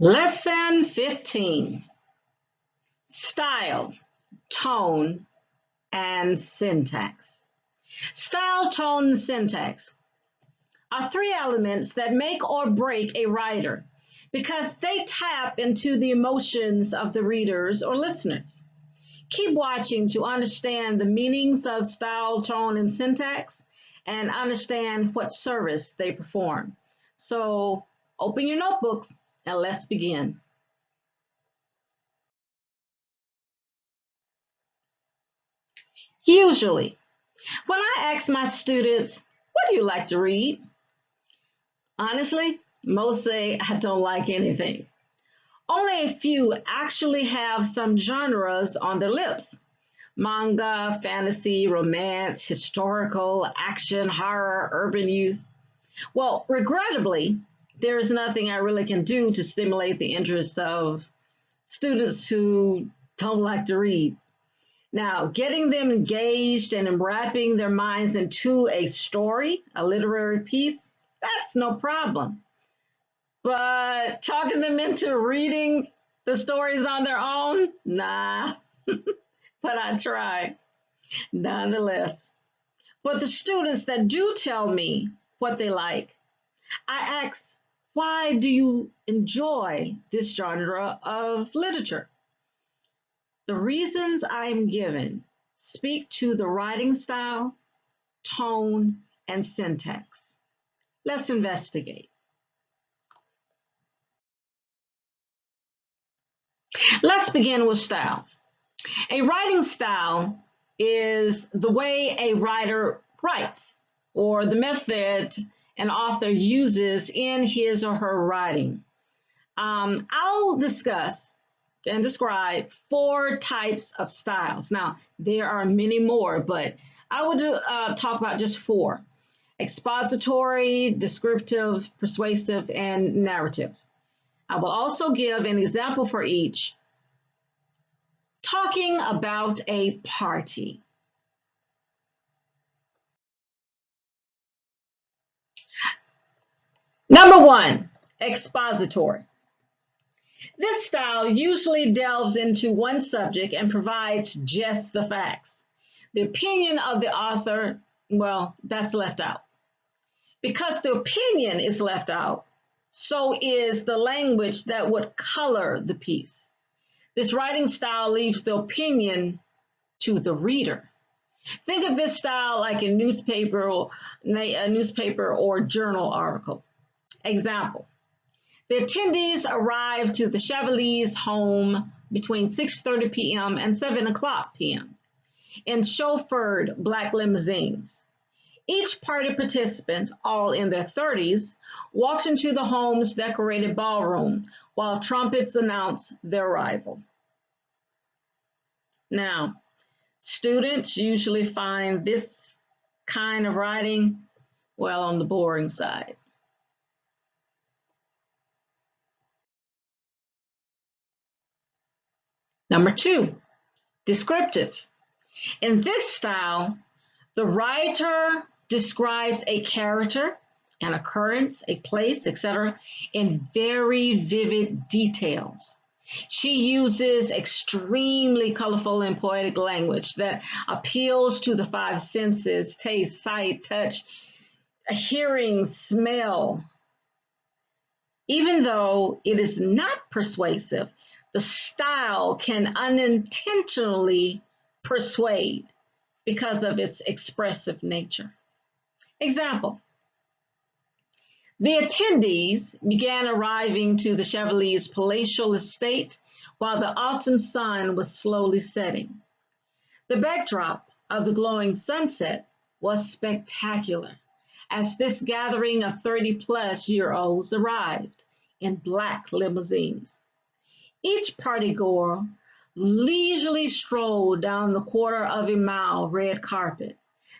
Lesson 15, Style, Tone, and Syntax. Style, tone, and syntax are three elements that make or break a writer because they tap into the emotions of the readers or listeners. Keep watching to understand the meanings of style, tone, and syntax and understand what service they perform. So open your notebooks and let's begin. Usually, when I ask my students, what do you like to read? Honestly, most say I don't like anything. Only a few actually have some genres on their lips. Manga, fantasy, romance, historical, action, horror, urban youth. Well, regrettably, there is nothing I really can do to stimulate the interest of students who don't like to read. Now, getting them engaged and wrapping their minds into a story, a literary piece, that's no problem. But talking them into reading the stories on their own, nah, but I try nonetheless. For the students that do tell me what they like, I ask, why do you enjoy this genre of literature? The reasons I'm given speak to the writing style, tone, and syntax. Let's investigate. Let's begin with style. A writing style is the way a writer writes or the method an author uses in his or her writing. I'll discuss and describe four types of styles. Now, there are many more, but I will talk about just four: expository, descriptive, persuasive, and narrative. I will also give an example for each, talking about a party. Number one, expository. This style usually delves into one subject and provides just the facts. The opinion of the author, well, that's left out. Because the opinion is left out, so is the language that would color the piece. This writing style leaves the opinion to the reader. Think of this style like a newspaper or journal article. Example: the attendees arrived to the Chevalets' home between 6:30 p.m. and 7 o'clock p.m. in chauffeured black limousines. Each party participant, all in their 30s, walked into the home's decorated ballroom while trumpets announced their arrival. Now, students usually find this kind of writing, well, on the boring side. Number two, descriptive. In this style, the writer describes a character, an occurrence, a place, etc., in very vivid details. She uses extremely colorful and poetic language that appeals to the five senses: taste, sight, touch, hearing, smell. Even though it is not persuasive, the style can unintentionally persuade because of its expressive nature. Example: the attendees began arriving to the Chevalets' palatial estate while the autumn sun was slowly setting. The backdrop of the glowing sunset was spectacular as this gathering of 30-plus-year-olds arrived in black limousines. Each partygoer leisurely strolled down the quarter-of-a-mile red carpet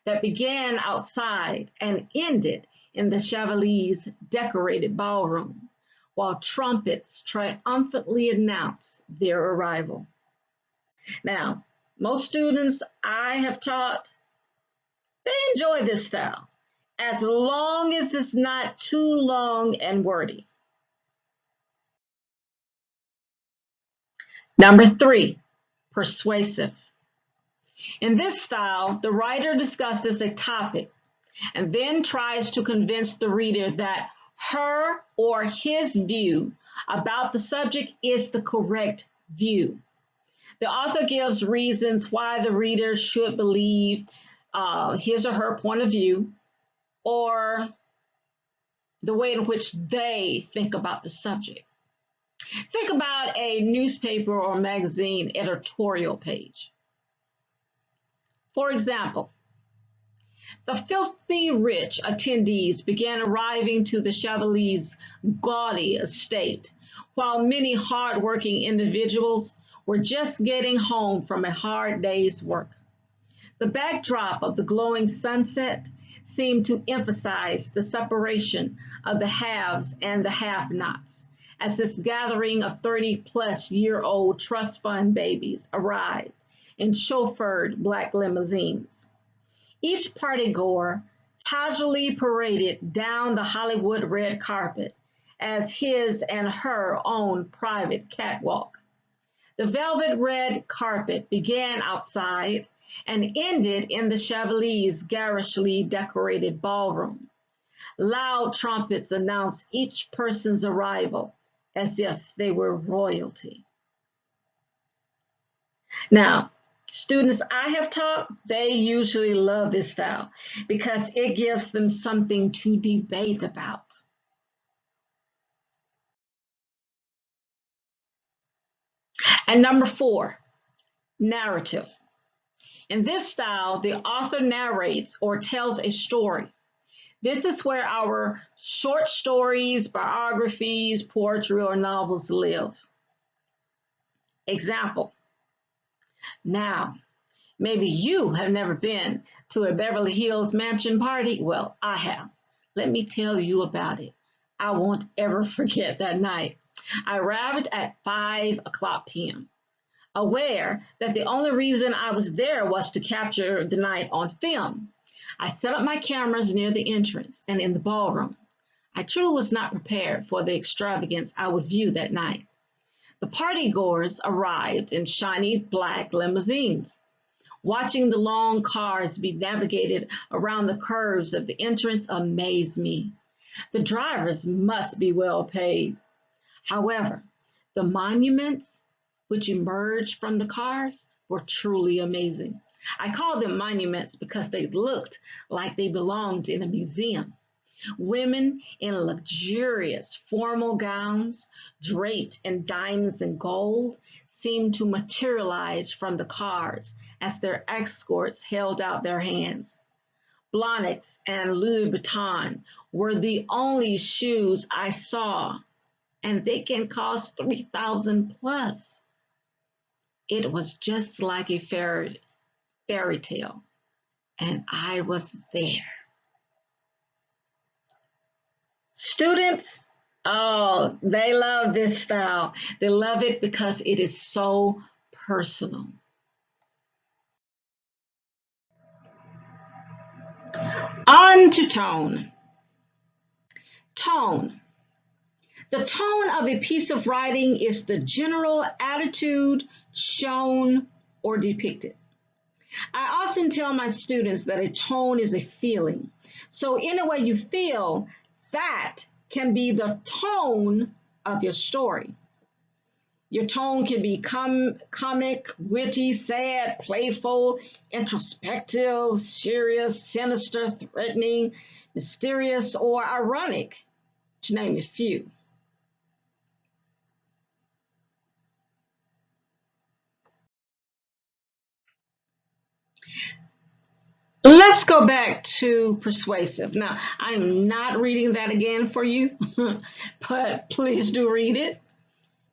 that began outside and ended in the Chevalets' decorated ballroom, while trumpets triumphantly announced their arrival. Now, most students I have taught, they enjoy this style, as long as it's not too long and wordy. Number three, persuasive. In this style, the writer discusses a topic and then tries to convince the reader that her or his view about the subject is the correct view. The author gives reasons why the reader should believe his or her point of view or the way in which they think about the subject. Think about a newspaper or magazine editorial page. For example, the filthy rich attendees began arriving to the Chevaliers' gaudy estate, while many hard-working individuals were just getting home from a hard day's work. The backdrop of the glowing sunset seemed to emphasize the separation of the haves and the have-nots as this gathering of 30-plus-year-old trust fund babies arrived in chauffeured black limousines. Each partygoer casually paraded down the Hollywood red carpet as his and her own private catwalk. The velvet red carpet began outside and ended in the Chevaliers' garishly decorated ballroom. Loud trumpets announced each person's arrival as if they were royalty. Now, students I have taught, they usually love this style because it gives them something to debate about. And number four, narrative. In this style, the author narrates or tells a story. This is where our short stories, biographies, poetry, or novels live. Example. Now, maybe you have never been to a Beverly Hills mansion party. Well, I have. Let me tell you about it. I won't ever forget that night. I arrived at 5 o'clock p.m., aware that the only reason I was there was to capture the night on film. I set up my cameras near the entrance and in the ballroom. I truly was not prepared for the extravagance I would view that night. The partygoers arrived in shiny black limousines. Watching the long cars be navigated around the curves of the entrance amazed me. The drivers must be well paid. However, the monuments which emerged from the cars were truly amazing. I call them monuments because they looked like they belonged in a museum. Women in luxurious formal gowns, draped in diamonds and gold, seemed to materialize from the cars as their escorts held out their hands. Blahniks and Louis Vuitton were the only shoes I saw, and they can cost 3,000 plus. It was just like a fairy tale, and I was there. Students, oh, they love this style. They love it because it is so personal. On to tone. Tone. The tone of a piece of writing is the general attitude shown or depicted. I often tell my students that a tone is a feeling. So any way you feel, that can be the tone of your story. Your tone can be comic, witty, sad, playful, introspective, serious, sinister, threatening, mysterious, or ironic, to name a few. Let's go back to persuasive. Now, I'm not reading that again for you, but please do read it.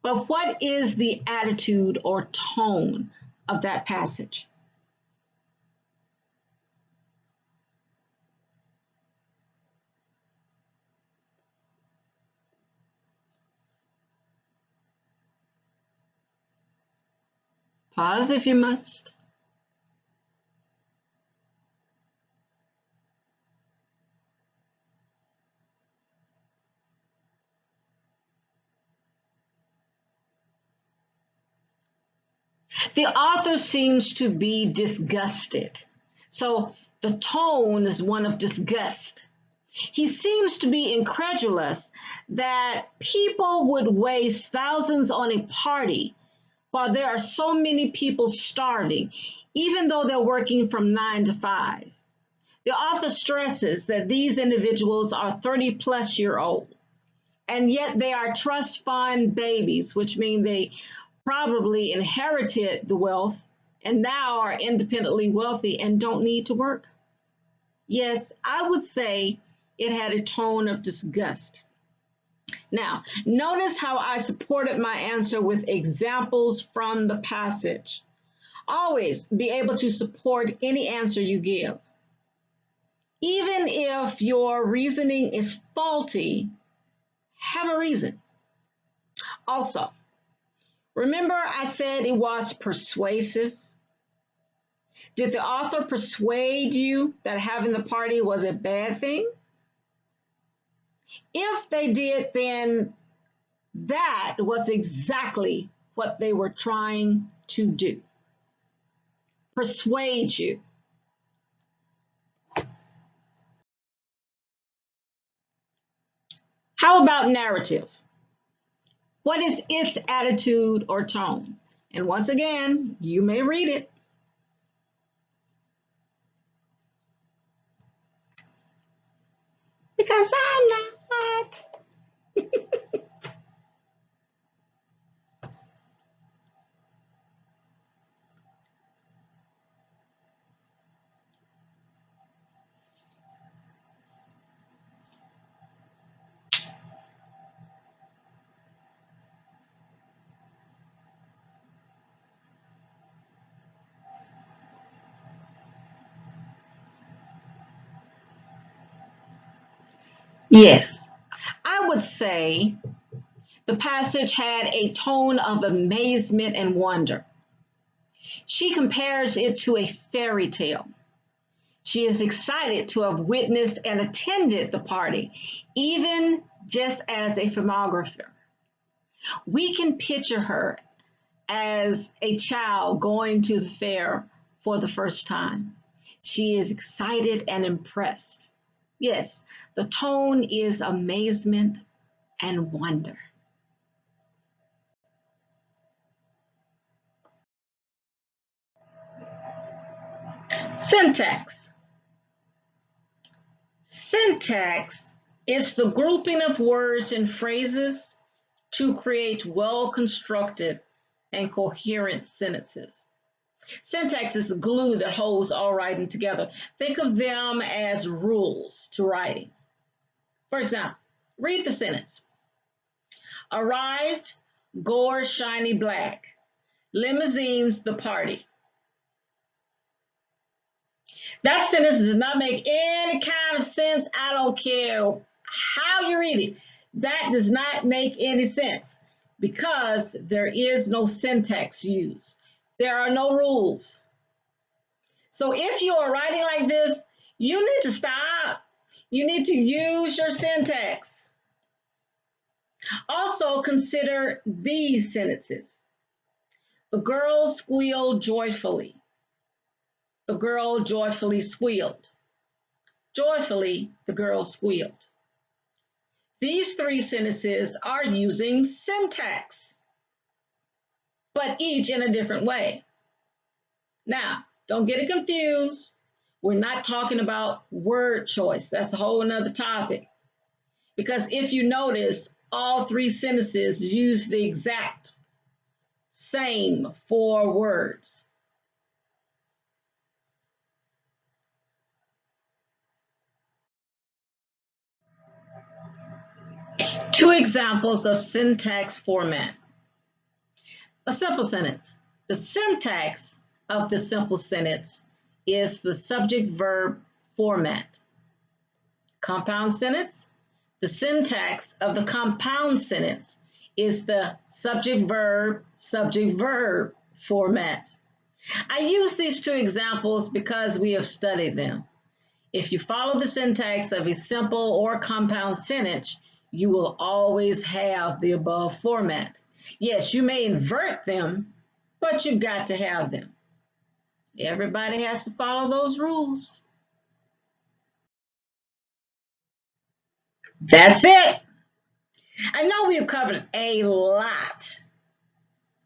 But what is the attitude or tone of that passage? Pause if you must. The author seems to be disgusted. So the tone is one of disgust. He seems to be incredulous that people would waste thousands on a party while there are so many people starving, even though they're working from 9 to 5. The author stresses that these individuals are 30-plus-year-old, and yet they are trust fund babies, which means they probably inherited the wealth and now are independently wealthy and don't need to work. Yes, I would say it had a tone of disgust. Now, notice how I supported my answer with examples from the passage. Always be able to support any answer you give. Even if your reasoning is faulty, have a reason. Also, remember I said it was persuasive? Did the author persuade you that having the party was a bad thing? If they did, then that was exactly what they were trying to do. Persuade you. How about narrative? What is its attitude or tone? And once again, you may read it. Because I'm not. Yes, I would say the passage had a tone of amazement and wonder. She compares it to a fairy tale. She is excited to have witnessed and attended the party, even just as a filmographer. We can picture her as a child going to the fair for the first time. She is excited and impressed. Yes, the tone is amazement and wonder. Syntax. Syntax is the grouping of words and phrases to create well-constructed and coherent sentences. Syntax is the glue that holds all writing together. Think of them as rules to writing. For example, read the sentence. Arrived, Gore shiny black. Limousines the party. That sentence does not make any kind of sense. I don't care how you read it. That does not make any sense because there is no syntax used. There are no rules. So if you are writing like this, you need to stop. You need to use your syntax. Also consider these sentences. The girl squealed joyfully. The girl joyfully squealed. Joyfully, the girl squealed. These three sentences are using syntax, but each in a different way. Now, don't get it confused. We're not talking about word choice. That's a whole nother topic. Because if you notice, all three sentences use the exact same 4 words. Two examples of syntax format. A simple sentence. The syntax of the simple sentence is the subject-verb format. Compound sentence. The syntax of the compound sentence is the subject-verb format. I use these two examples because we have studied them. If you follow the syntax of a simple or compound sentence, you will always have the above format. Yes, you may invert them, but you've got to have them. Everybody has to follow those rules. That's it. I know we've covered a lot,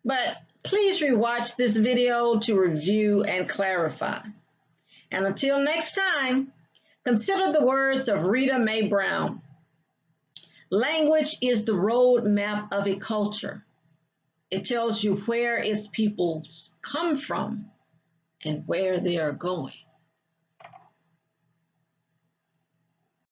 but please rewatch this video to review and clarify. And until next time, consider the words of Rita Mae Brown. Language is the road map of a culture. It tells you where its peoples come from and where they are going.